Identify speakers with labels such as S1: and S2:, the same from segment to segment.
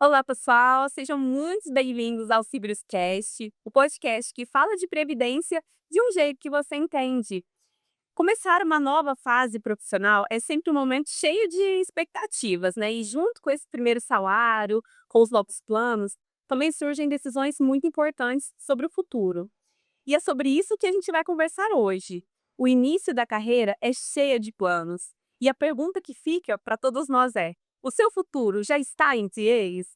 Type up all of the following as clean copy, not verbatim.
S1: Olá, pessoal, sejam muito bem-vindos ao Cast, o podcast que fala de previdência de um jeito que você entende. Começar uma nova fase profissional é sempre um momento cheio de expectativas, né? E junto com esse primeiro salário, com os novos planos, também surgem decisões muito importantes sobre o futuro. E é sobre isso que a gente vai conversar hoje. O início da carreira é cheia de planos. E a pergunta que fica para todos nós é: o seu futuro já está em ex?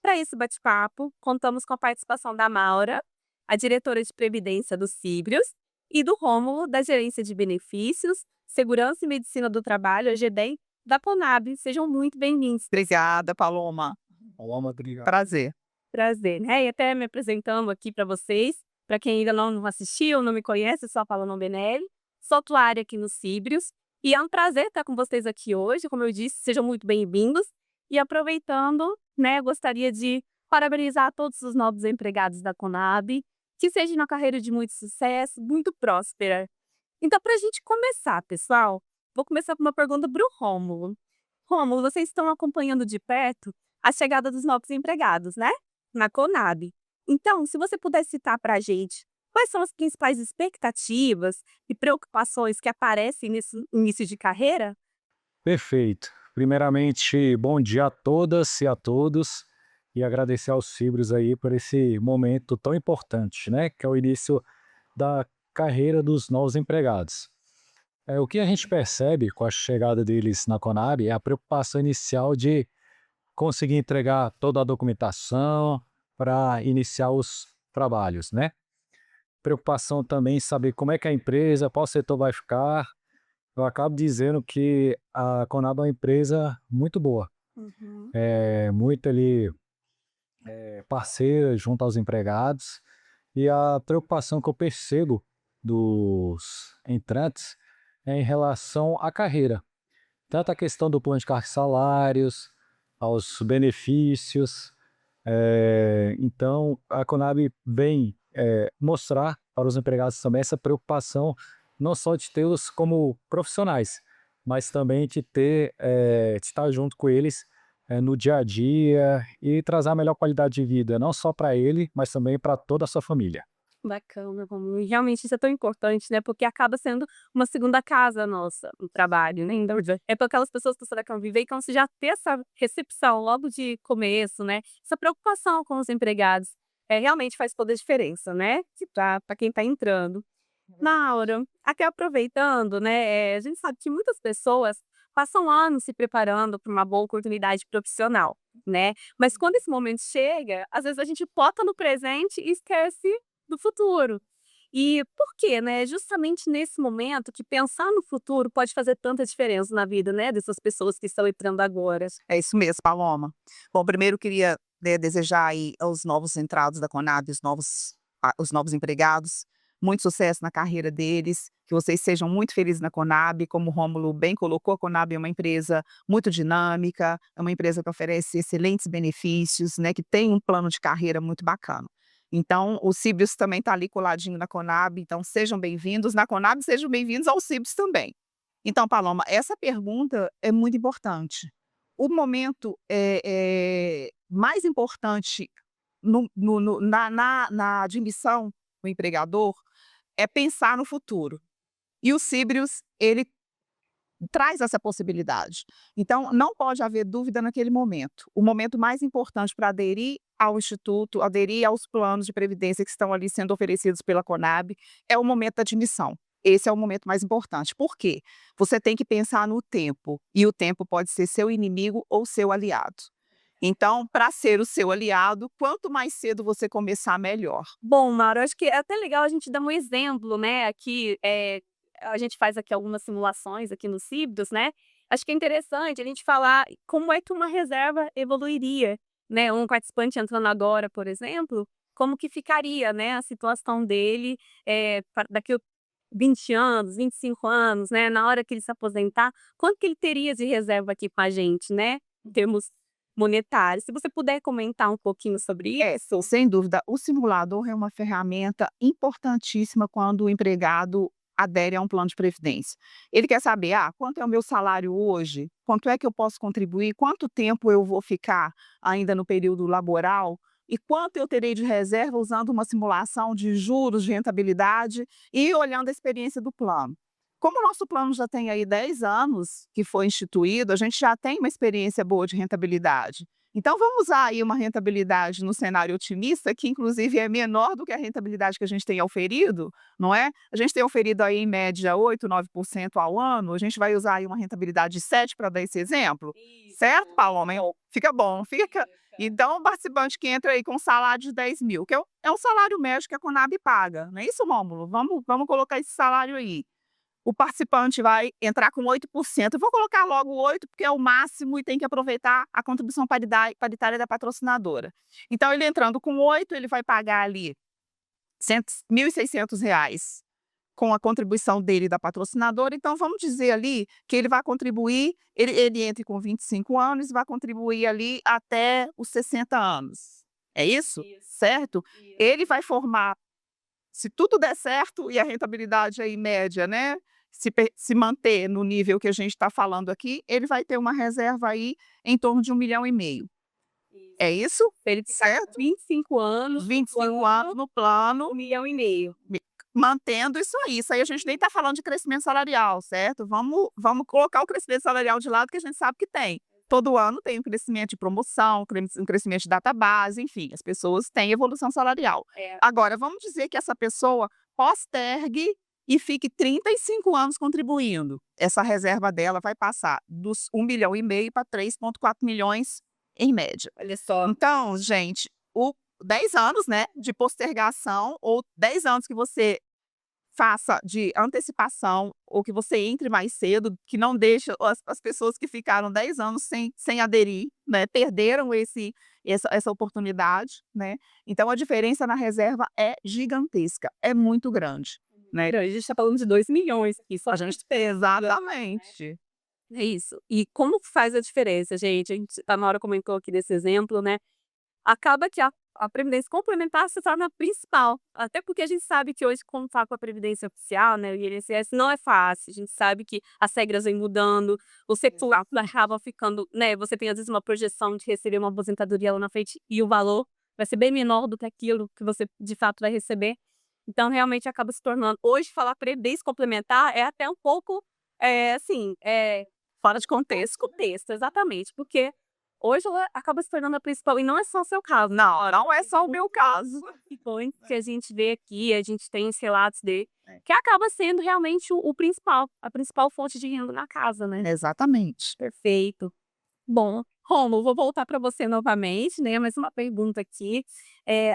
S1: Para esse bate-papo, contamos com a participação da Maura, a diretora de Previdência do Síbrios, e do Rômulo, da Gerência de Benefícios, Segurança e Medicina do Trabalho, a GEDEM, da Conab. Sejam muito bem-vindos.
S2: Obrigada, Paloma.
S3: Olá, obrigado.
S2: Prazer.
S1: Prazer, né? E até me apresentando aqui para vocês, para quem ainda não assistiu, não me conhece, eu sou a Paloma Benelli, sou atuária aqui no Síbrios, e é um prazer estar com vocês aqui hoje. Como eu disse, sejam muito bem-vindos. E aproveitando, né, gostaria de parabenizar todos os novos empregados da Conab, que seja uma carreira de muito sucesso, muito próspera. Então, para a gente começar, pessoal, vou começar com uma pergunta para o Rômulo. Rômulo, vocês estão acompanhando de perto a chegada dos novos empregados, né? Na Conab. Então, se você puder citar para a gente quais são as principais expectativas e preocupações que aparecem nesse início de carreira?
S3: Perfeito. Primeiramente, bom dia a todas e a todos e agradecer aos Fibros aí por esse momento tão importante, né, que é o início da carreira dos novos empregados. O que a gente percebe com a chegada deles na Conab é a preocupação inicial de conseguir entregar toda a documentação para iniciar os trabalhos, né? Preocupação também em saber como é que a empresa, qual setor vai ficar. Eu acabo dizendo que a Conab é uma empresa muito boa,
S1: Uhum.
S3: é muito ali parceira junto aos empregados, e a preocupação que eu percebo dos entrantes é em relação à carreira, tanto a questão do plano de cargos e salários, aos benefícios. Então a Conab vem mostrar para os empregados também essa preocupação, não só de tê-los como profissionais, mas também de estar junto com eles no dia a dia e trazer a melhor qualidade de vida, não só para ele, mas também para toda a sua família.
S1: Bacana, Romulo. E realmente isso é tão importante, né? Porque acaba sendo uma segunda casa nossa, o trabalho, né? Então, é para aquelas pessoas que você conviver e então você já ter essa recepção logo de começo, né? Essa preocupação com os empregados. Realmente faz toda a diferença, né? Para quem está entrando. Maura, até aproveitando, né? A gente sabe que muitas pessoas passam anos se preparando para uma boa oportunidade profissional, né? Mas quando esse momento chega, às vezes a gente foca no presente e esquece do futuro. E por quê, né? Justamente nesse momento que pensar no futuro pode fazer tanta diferença na vida, né, dessas pessoas que estão entrando agora.
S2: É isso mesmo, Paloma. Bom, primeiro queria, desejar aí aos novos entrados da Conab, os novos empregados, muito sucesso na carreira deles, que vocês sejam muito felizes na Conab. Como o Rômulo bem colocou, a Conab é uma empresa muito dinâmica, é uma empresa que oferece excelentes benefícios, né, que tem um plano de carreira muito bacana. Então, o Síbios também está ali coladinho na Conab, então sejam bem-vindos na Conab, sejam bem-vindos ao Síbios também. Então, Paloma, essa pergunta é muito importante. O momento mais importante na admissão do empregador é pensar no futuro. E o Síbrios, ele traz essa possibilidade. Então, não pode haver dúvida naquele momento. O momento mais importante para aderir ao instituto, aderir aos planos de previdência que estão ali sendo oferecidos pela Conab, é o momento da admissão. Esse é o momento mais importante. Por quê? Você tem que pensar no tempo, e o tempo pode ser seu inimigo ou seu aliado. Então, para ser o seu aliado, quanto mais cedo você começar, melhor.
S1: Bom, Mauro, acho que é até legal a gente dar um exemplo, né, aqui, a gente faz aqui algumas simulações aqui no Cibdos, né, acho que é interessante a gente falar como é que uma reserva evoluiria, né, um participante entrando agora, por exemplo, como que ficaria, né, a situação dele, daqui a 20 anos, 25 anos, né, na hora que ele se aposentar, quanto que ele teria de reserva aqui com a gente, né, em termos monetário. Se você puder comentar um pouquinho sobre isso.
S2: Sem dúvida, o simulador é uma ferramenta importantíssima quando o empregado adere a um plano de previdência. Ele quer saber, quanto é o meu salário hoje? Quanto é que eu posso contribuir? Quanto tempo eu vou ficar ainda no período laboral? E quanto eu terei de reserva usando uma simulação de juros, de rentabilidade e olhando a experiência do plano. Como o nosso plano já tem aí 10 anos que foi instituído, a gente já tem uma experiência boa de rentabilidade. Então vamos usar aí uma rentabilidade no cenário otimista, que inclusive é menor do que a rentabilidade que a gente tem auferido, não é? A gente tem auferido aí em média 8, 9% ao ano, a gente vai usar aí uma rentabilidade de 7 para dar esse exemplo, certo, Paloma? Fica bom, fica. Então, o participante que entra aí com um salário de 10 mil, que é um salário médio que a Conab paga, não é isso, Rômulo? Vamos colocar esse salário aí. O participante vai entrar com 8%. Eu vou colocar logo 8%, porque é o máximo e tem que aproveitar a contribuição paritária da patrocinadora. Então, ele entrando com 8%, ele vai pagar ali R$ 1.600 com a contribuição dele e da patrocinadora. Então, vamos dizer ali que ele vai contribuir, ele entre com 25 anos e vai contribuir ali até os 60 anos. É isso? Certo? Ele vai formar, se tudo der certo e a rentabilidade aí média, né, se manter no nível que a gente está falando aqui, ele vai ter uma reserva aí em torno de 1,5 milhão. É isso?
S1: Ele ficar
S2: Certo?
S1: 25 anos
S2: 25 anos no plano,
S1: 1,5 milhão.
S2: mantendo isso aí. Isso aí a gente nem está falando de crescimento salarial, certo? Vamos colocar o crescimento salarial de lado, que a gente sabe que tem. Todo ano tem um crescimento de promoção, um crescimento de database, enfim, as pessoas têm evolução salarial. Agora, vamos dizer que essa pessoa postergue e fique 35 anos contribuindo. Essa reserva dela vai passar dos 1,5 milhão para 3,4 milhões em média.
S1: Olha só.
S2: Então, gente, 10 anos, né, de postergação ou 10 anos que você faça de antecipação ou que você entre mais cedo, que não deixe as pessoas que ficaram 10 anos sem aderir, né, perderam essa oportunidade, né. Então a diferença na reserva é gigantesca, é muito grande, né.
S1: A gente está falando de 2 milhões aqui, só
S2: A gente exatamente.
S1: é isso. E como faz a diferença, gente? A gente, a Nora comentou aqui desse exemplo, né? Acaba que a previdência complementar se torna a principal. Até porque a gente sabe que hoje, como está com a previdência oficial, né, o INSS, não é fácil. A gente sabe que as regras vêm mudando, o setor acaba ficando, né, você tem às vezes uma projeção de receber uma aposentadoria lá na frente e o valor vai ser bem menor do que aquilo que você de fato vai receber. Então, realmente acaba se tornando. Hoje, falar previdência complementar é até um pouco, assim,
S2: Fora de contexto.
S1: contexto, exatamente, porque hoje ela acaba se tornando a principal, e não é só o seu caso.
S2: Não é só o meu caso.
S1: Que a gente vê aqui, a gente tem esse relatos que acaba sendo realmente o principal, a principal fonte de renda na casa, né?
S2: Exatamente.
S1: Perfeito. Bom, Rômulo, vou voltar para você novamente, né? Mais uma pergunta aqui,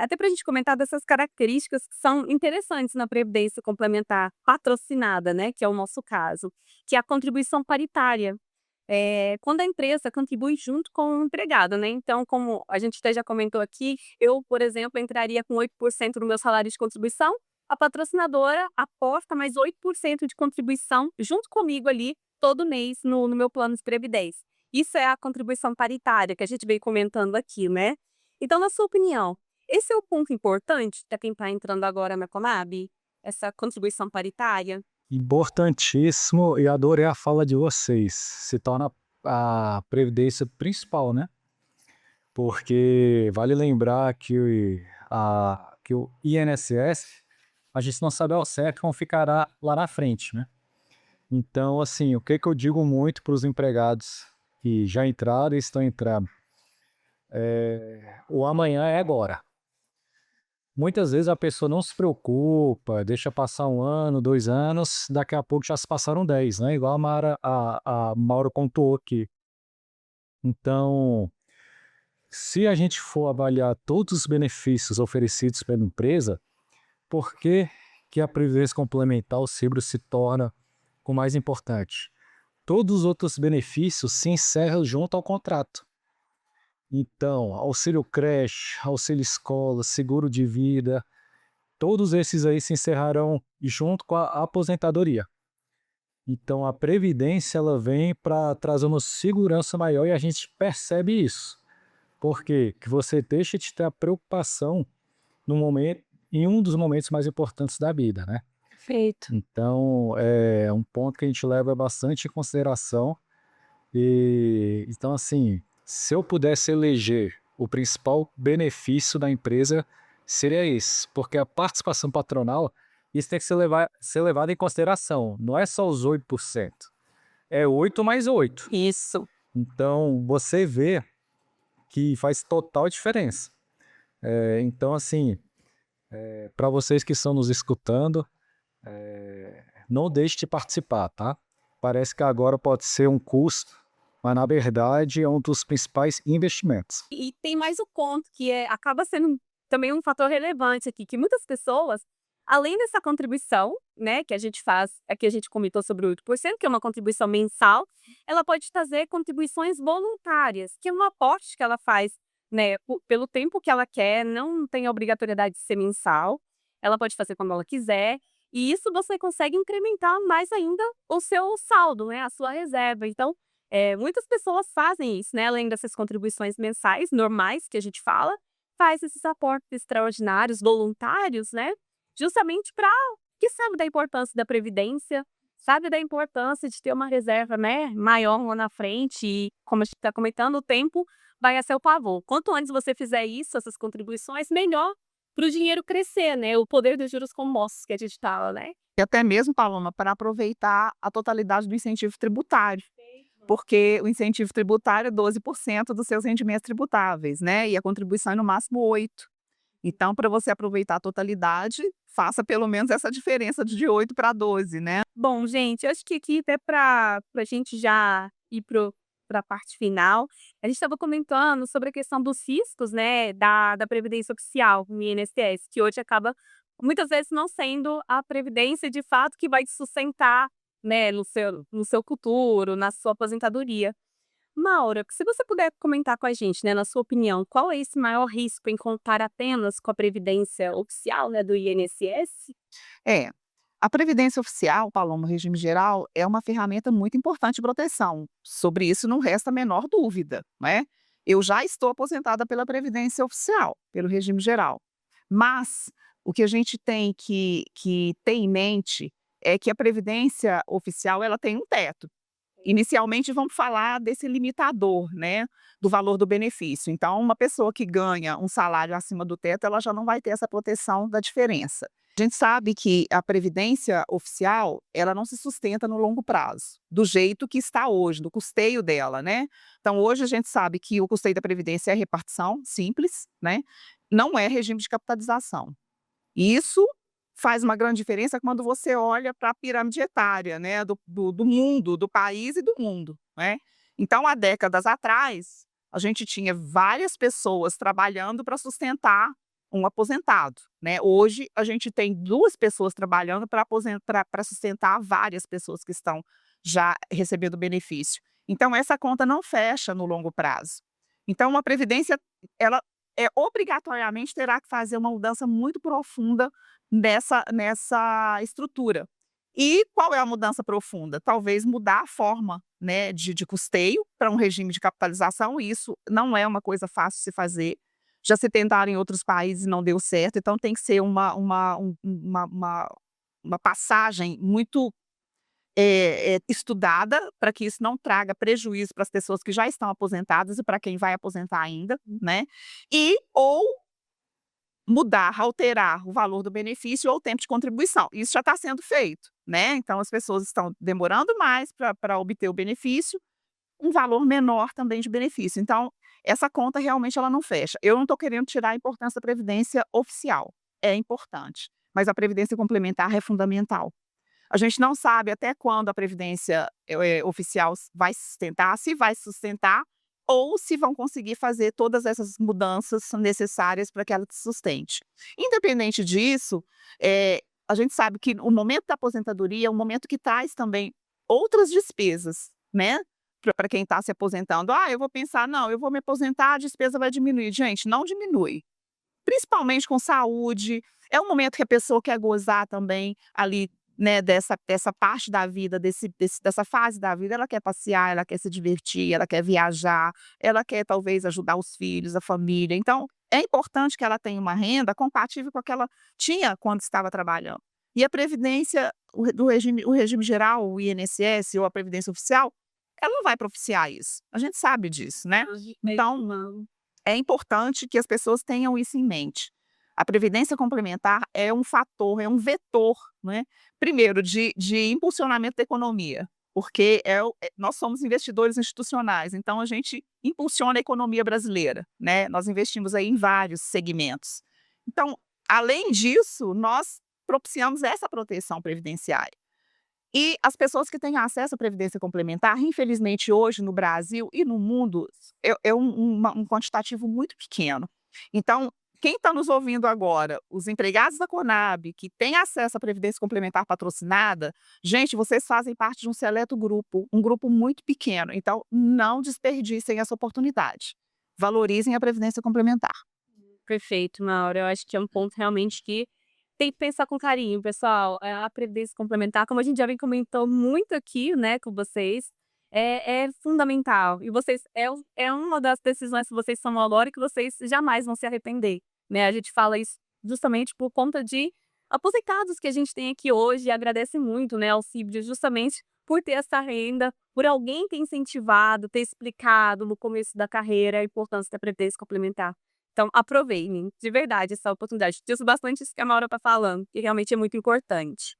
S1: até para a gente comentar dessas características que são interessantes na previdência complementar patrocinada, né? Que é o nosso caso, que é a contribuição paritária. Quando a empresa contribui junto com o empregado, né? Então, como a gente até já comentou aqui, eu, por exemplo, entraria com 8% no meu salário de contribuição, a patrocinadora aposta mais 8% de contribuição junto comigo ali todo mês no meu plano de previdência. Isso é a contribuição paritária que a gente veio comentando aqui, né? Então, na sua opinião, esse é o ponto importante para quem está entrando agora na Conab? Essa contribuição paritária?
S3: Importantíssimo, e adorei a fala de vocês. Se torna a previdência principal, né? Porque vale lembrar que o INSS, a gente não sabe ao certo como ficará lá na frente, né? Então, assim, o que eu digo muito para os empregados que já entraram e estão entrando? O amanhã é agora. Muitas vezes a pessoa não se preocupa, deixa passar 1 ano, 2 anos, daqui a pouco já se passaram 10, né? Igual a Maura contou aqui. Então, se a gente for avaliar todos os benefícios oferecidos pela empresa, por que a previdência complementar, o Cibro, se torna o mais importante? Todos os outros benefícios se encerram junto ao contrato. Então, auxílio creche, auxílio escola, seguro de vida, todos esses aí se encerrarão junto com a aposentadoria. Então, a previdência ela vem para trazer uma segurança maior e a gente percebe isso. Por quê? Que você deixa de ter a preocupação no momento, em um dos momentos mais importantes da vida, né?
S1: Perfeito.
S3: Então, é um ponto que a gente leva bastante em consideração. E então, assim, se eu pudesse eleger o principal benefício da empresa, seria esse, porque a participação patronal, isso tem que ser levado em consideração. Não é só os 8%, é 8 mais 8.
S1: Isso.
S3: Então, você vê que faz total diferença. Então, assim, para vocês que estão nos escutando, não deixe de participar, tá? Parece que agora pode ser um custo, mas na verdade é um dos principais investimentos.
S1: E tem mais o ponto, que acaba sendo também um fator relevante aqui, que muitas pessoas, além dessa contribuição, né, que a gente faz, aqui a gente comentou sobre o 8%, que é uma contribuição mensal, ela pode trazer contribuições voluntárias, que é um aporte que ela faz, né, pelo tempo que ela quer, não tem a obrigatoriedade de ser mensal, ela pode fazer quando ela quiser, e isso você consegue incrementar mais ainda o seu saldo, né, a sua reserva. Então, muitas pessoas fazem isso, né, além dessas contribuições mensais normais que a gente fala, faz esses aportes extraordinários, voluntários, né, justamente para que sabe da importância da previdência, sabe da importância de ter uma reserva, né, maior lá na frente e, como a gente está comentando, o tempo vai a seu favor. Quanto antes você fizer isso, essas contribuições, melhor para o dinheiro crescer, né, o poder dos juros compostos que a gente fala, né.
S2: E até mesmo, Paloma, para aproveitar a totalidade do incentivo tributário, porque o incentivo tributário é 12% dos seus rendimentos tributáveis, né, e a contribuição é no máximo 8%. Então, para você aproveitar a totalidade, faça pelo menos essa diferença de 8 para 12, né.
S1: Bom, gente, acho que aqui até para a gente já ir para a parte final, a gente estava comentando sobre a questão dos riscos, né, da previdência oficial, o INSS, que hoje acaba muitas vezes não sendo a previdência de fato que vai te sustentar, né, no seu futuro, na sua aposentadoria. Maura, se você puder comentar com a gente, né, na sua opinião, qual é esse maior risco em contar apenas com a previdência oficial, né, do INSS?
S2: É, a previdência oficial, Paloma, o regime geral, é uma ferramenta muito importante de proteção. Sobre isso não resta a menor dúvida, né. Eu já estou aposentada pela previdência oficial, pelo regime geral. Mas o que a gente tem que ter em mente é que a previdência oficial, ela tem um teto. Inicialmente vamos falar desse limitador, né, do valor do benefício. Então, uma pessoa que ganha um salário acima do teto, ela já não vai ter essa proteção da diferença. A gente sabe que a previdência oficial, ela não se sustenta no longo prazo, do jeito que está hoje, do custeio dela, né. Então, hoje a gente sabe que o custeio da previdência é repartição simples, né, não é regime de capitalização. E isso faz uma grande diferença quando você olha para a pirâmide etária, né, do mundo, do país e do mundo, né. Então, há décadas atrás, a gente tinha várias pessoas trabalhando para sustentar um aposentado, né. Hoje, a gente tem 2 pessoas trabalhando para sustentar várias pessoas que estão já recebendo benefício. Então, essa conta não fecha no longo prazo. Então, uma previdência, ela obrigatoriamente terá que fazer uma mudança muito profunda nessa estrutura. E qual é a mudança profunda? Talvez mudar a forma, né, de custeio para um regime de capitalização, e isso não é uma coisa fácil de se fazer. Já se tentaram em outros países e não deu certo, então tem que ser uma passagem muito estudada, para que isso não traga prejuízo para as pessoas que já estão aposentadas e para quem vai aposentar ainda, né, ou mudar, alterar o valor do benefício ou o tempo de contribuição. Isso já está sendo feito, né, então as pessoas estão demorando mais para obter o benefício, um valor menor também de benefício. Então, essa conta realmente ela não fecha. Eu não estou querendo tirar a importância da previdência oficial, é importante, mas a previdência complementar é fundamental. A gente não sabe até quando a previdência oficial vai se sustentar, se vai se sustentar, ou se vão conseguir fazer todas essas mudanças necessárias para que ela se sustente. Independente disso, a gente sabe que o momento da aposentadoria é um momento que traz também outras despesas, né, para quem está se aposentando. "Ah, eu vou pensar, não, eu vou me aposentar, a despesa vai diminuir". Gente, não diminui, principalmente com saúde. É um momento que a pessoa quer gozar também ali né, dessa parte da vida, dessa fase da vida, ela quer passear, ela quer se divertir, ela quer viajar, ela quer talvez ajudar os filhos, a família. Então, é importante que ela tenha uma renda compatível com a que ela tinha quando estava trabalhando. E a previdência, o regime geral, o INSS ou a previdência oficial, ela não vai propiciar isso. A gente sabe disso, né? Então, é importante que as pessoas tenham isso em mente. A previdência complementar é um fator, é um vetor, né? Primeiro, de impulsionamento da economia, porque nós somos investidores institucionais, então a gente impulsiona a economia brasileira, né? Nós investimos aí em vários segmentos. Então, além disso, nós propiciamos essa proteção previdenciária. E as pessoas que têm acesso à previdência complementar, infelizmente, hoje no Brasil e no mundo, é um quantitativo muito pequeno. Então, quem está nos ouvindo agora, os empregados da Conab, que têm acesso à previdência complementar patrocinada, gente, vocês fazem parte de um seleto grupo, um grupo muito pequeno. Então, não desperdicem essa oportunidade. Valorizem a previdência complementar.
S1: Perfeito, Maura. Eu acho que é um ponto realmente que tem que pensar com carinho, pessoal. A previdência complementar, como a gente já vem comentou muito aqui, né, com vocês, é fundamental. E vocês é uma das decisões que vocês tomam agora e que vocês jamais vão se arrepender, né? A gente fala isso justamente por conta de aposentados que a gente tem aqui hoje e agradece muito, né, ao CIBRE, justamente por ter essa renda, por alguém ter incentivado, ter explicado no começo da carreira a importância da previdência complementar. Então, aproveitem, de verdade, essa oportunidade. Disso bastante isso que a Maura está falando, que realmente é muito importante.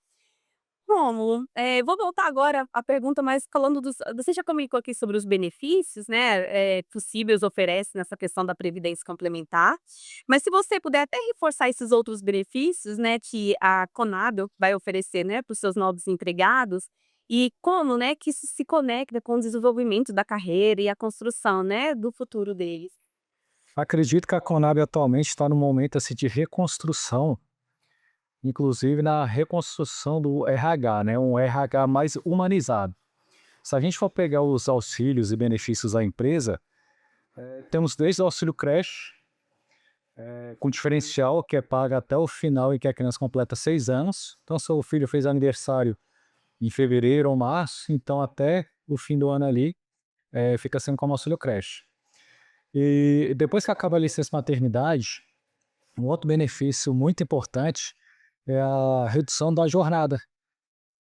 S1: Rômulo, vou voltar agora à pergunta, mas falando você já comentou aqui sobre os benefícios, né, que o CIBRES oferece nessa questão da previdência complementar, mas se você puder até reforçar esses outros benefícios, né, que a Conab vai oferecer, né, para os seus novos empregados, e como, né, que isso se conecta com o desenvolvimento da carreira e a construção, né, do futuro deles.
S3: Acredito que a Conab atualmente está num momento assim, de reconstrução, inclusive na reconstrução do RH, né? Um RH mais humanizado. Se a gente for pegar os auxílios e benefícios da empresa, temos desde o auxílio creche, com diferencial, que é pago até o final e que a criança completa 6 anos. Então, se o filho fez aniversário em fevereiro ou março, então até o fim do ano ali, fica sendo como auxílio creche. E depois que acaba a licença maternidade, um outro benefício muito importante é a redução da jornada,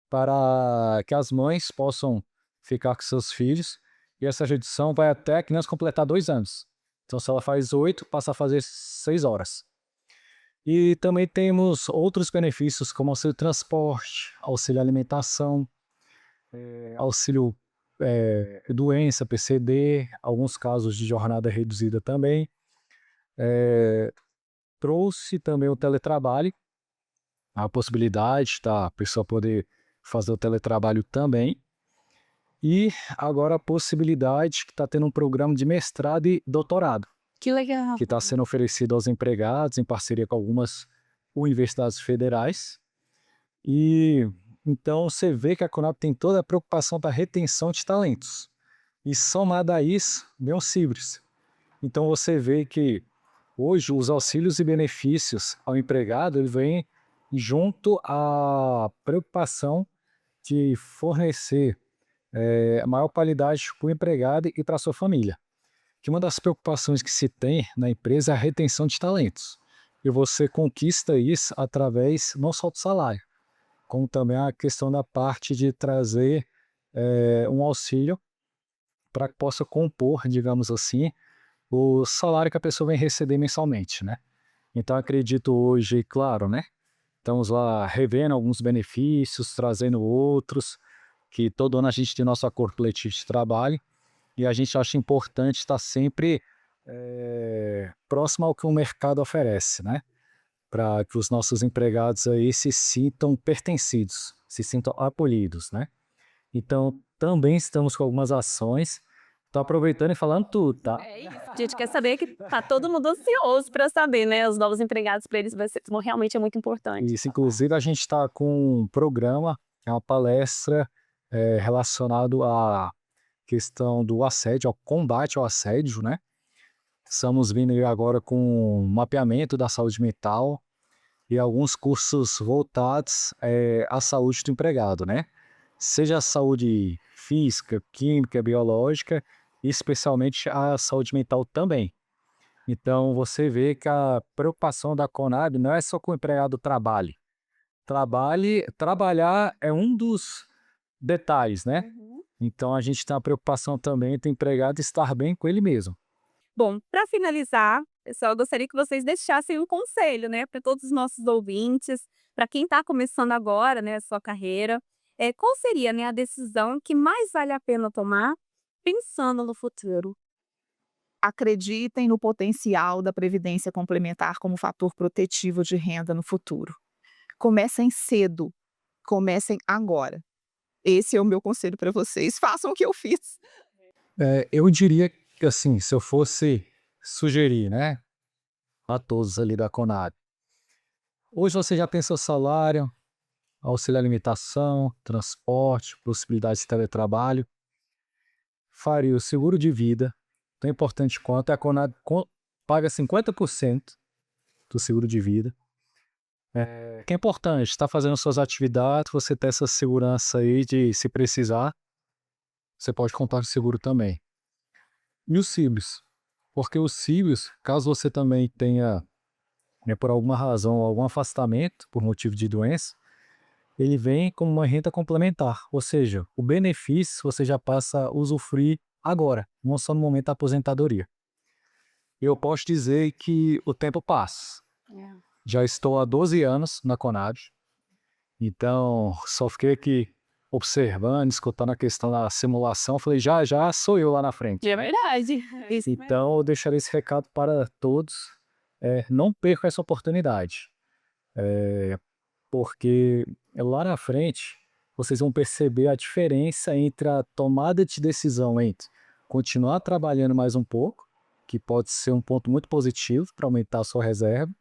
S3: para que as mães possam ficar com seus filhos, e essa redução vai até a criança completar 2 anos. Então, se ela faz 8, passa a fazer 6 horas. E também temos outros benefícios, como auxílio transporte, auxílio alimentação, auxílio doença, PCD, alguns casos de jornada reduzida também. Trouxe também o teletrabalho, a possibilidade da pessoa poder fazer o teletrabalho também. E agora a possibilidade que está tendo um programa de mestrado e doutorado,
S1: Que legal.
S3: que está sendo oferecido aos empregados em parceria com algumas universidades federais. E então você vê que a Conab tem toda a preocupação da retenção de talentos. E somado a isso, vem o CIBRES. Então você vê que hoje os auxílios e benefícios ao empregado ele vem junto à preocupação de fornecer a maior qualidade para o empregado e para a sua família. Que uma das preocupações que se tem na empresa é a retenção de talentos. E você conquista isso através não só do salário, como também a questão da parte de trazer um auxílio para que possa compor, digamos assim, o salário que a pessoa vem receber mensalmente, né? Então acredito hoje, claro, né? Estamos lá revendo alguns benefícios, trazendo outros, que todo ano a gente tem nosso acordo coletivo de trabalho, e a gente acha importante estar sempre próximo ao que o mercado oferece, né? Para que os nossos empregados aí se sintam pertencidos, se sintam acolhidos, né? Então, também estamos com algumas ações. Estou aproveitando e falando tudo, tá?
S1: É isso. A gente quer saber que tá todo mundo ansioso para saber, né? Os novos empregados para eles realmente é muito importante.
S3: Isso, inclusive, a gente está com um programa, uma palestra relacionado à questão do assédio, ao combate ao assédio, né? Estamos vindo aí agora com um mapeamento da saúde mental, e alguns cursos voltados à saúde do empregado, né? Seja a saúde física, química, biológica, e especialmente a saúde mental também. Então, você vê que a preocupação da Conab não é só com o empregado trabalhar é um dos detalhes, né? Então, a gente tem a preocupação também do empregado estar bem com ele mesmo.
S1: Bom, para finalizar, pessoal, eu gostaria que vocês deixassem um conselho, né, para todos os nossos ouvintes, para quem está começando agora, né, a sua carreira. Qual seria, né, a decisão que mais vale a pena tomar pensando no futuro?
S2: Acreditem no potencial da previdência complementar como fator protetivo de renda no futuro. Comecem cedo, comecem agora. Esse é o meu conselho para vocês, façam o que eu fiz.
S3: Eu diria que, assim, se eu fosse sugerir, né, a todos ali da Conab, hoje você já tem seu salário, auxílio alimentação, transporte, possibilidade de teletrabalho, faria o seguro de vida, tão importante quanto, a Conab paga 50% do seguro de vida. Que é importante, está fazendo suas atividades, você ter essa segurança aí de, se precisar, você pode contar com seguro também. E os CIBS? Porque os CIBS, caso você também tenha, né, por alguma razão, algum afastamento por motivo de doença, ele vem como uma renda complementar, ou seja, o benefício você já passa a usufruir agora, não só no momento da aposentadoria. Eu posso dizer que o tempo passa. Já estou há 12 anos na Conab, então só fiquei aqui observando, escutando a questão da simulação, falei, já sou eu lá na frente.
S1: É verdade. Isso mesmo.
S3: Então eu deixarei esse recado para todos, não percam essa oportunidade, porque lá na frente vocês vão perceber a diferença entre a tomada de decisão entre continuar trabalhando mais um pouco, que pode ser um ponto muito positivo para aumentar a sua reserva,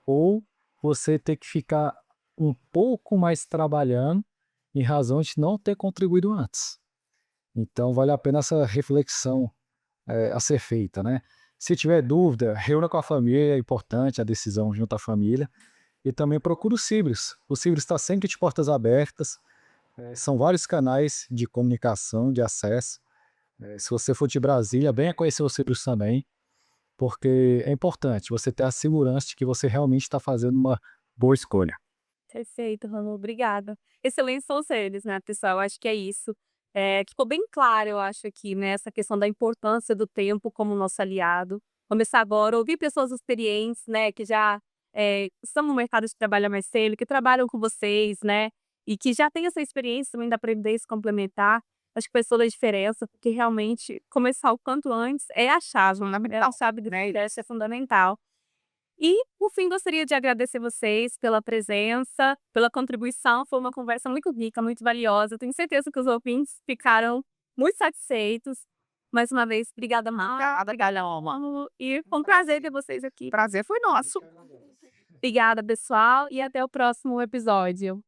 S3: ou você ter que ficar um pouco mais trabalhando em razão de não ter contribuído antes. Então vale a pena essa reflexão a ser feita, né? Se tiver dúvida, reúna com a família, é importante a decisão junto à família. E também procure o CIBRES. O CIBRES está sempre de portas abertas. São vários canais de comunicação, de acesso. Se você for de Brasília, venha conhecer o CIBRES também, porque é importante você ter a segurança de que você realmente está fazendo uma boa escolha.
S1: Perfeito, Rômulo, obrigada. Excelentes conselhos, né, pessoal? Acho que é isso. Ficou bem claro, eu acho, aqui, né, essa questão da importância do tempo como nosso aliado. Começar agora, ouvir pessoas experientes, né, que já estão no mercado de trabalho há mais cedo, que trabalham com vocês, né, e que já têm essa experiência também da previdência complementar. Acho que faz toda a diferença, porque realmente começar o quanto antes é a chave, né? A chave do sucesso é fundamental. E, por fim, gostaria de agradecer vocês pela presença, pela contribuição. Foi uma conversa muito rica, muito valiosa. Tenho certeza que os ouvintes ficaram muito satisfeitos. Mais uma vez, obrigada, Mar.
S2: Obrigada, Alma.
S1: E foi um prazer ter vocês aqui.
S2: Prazer foi nosso.
S1: Obrigada, pessoal, e até o próximo episódio.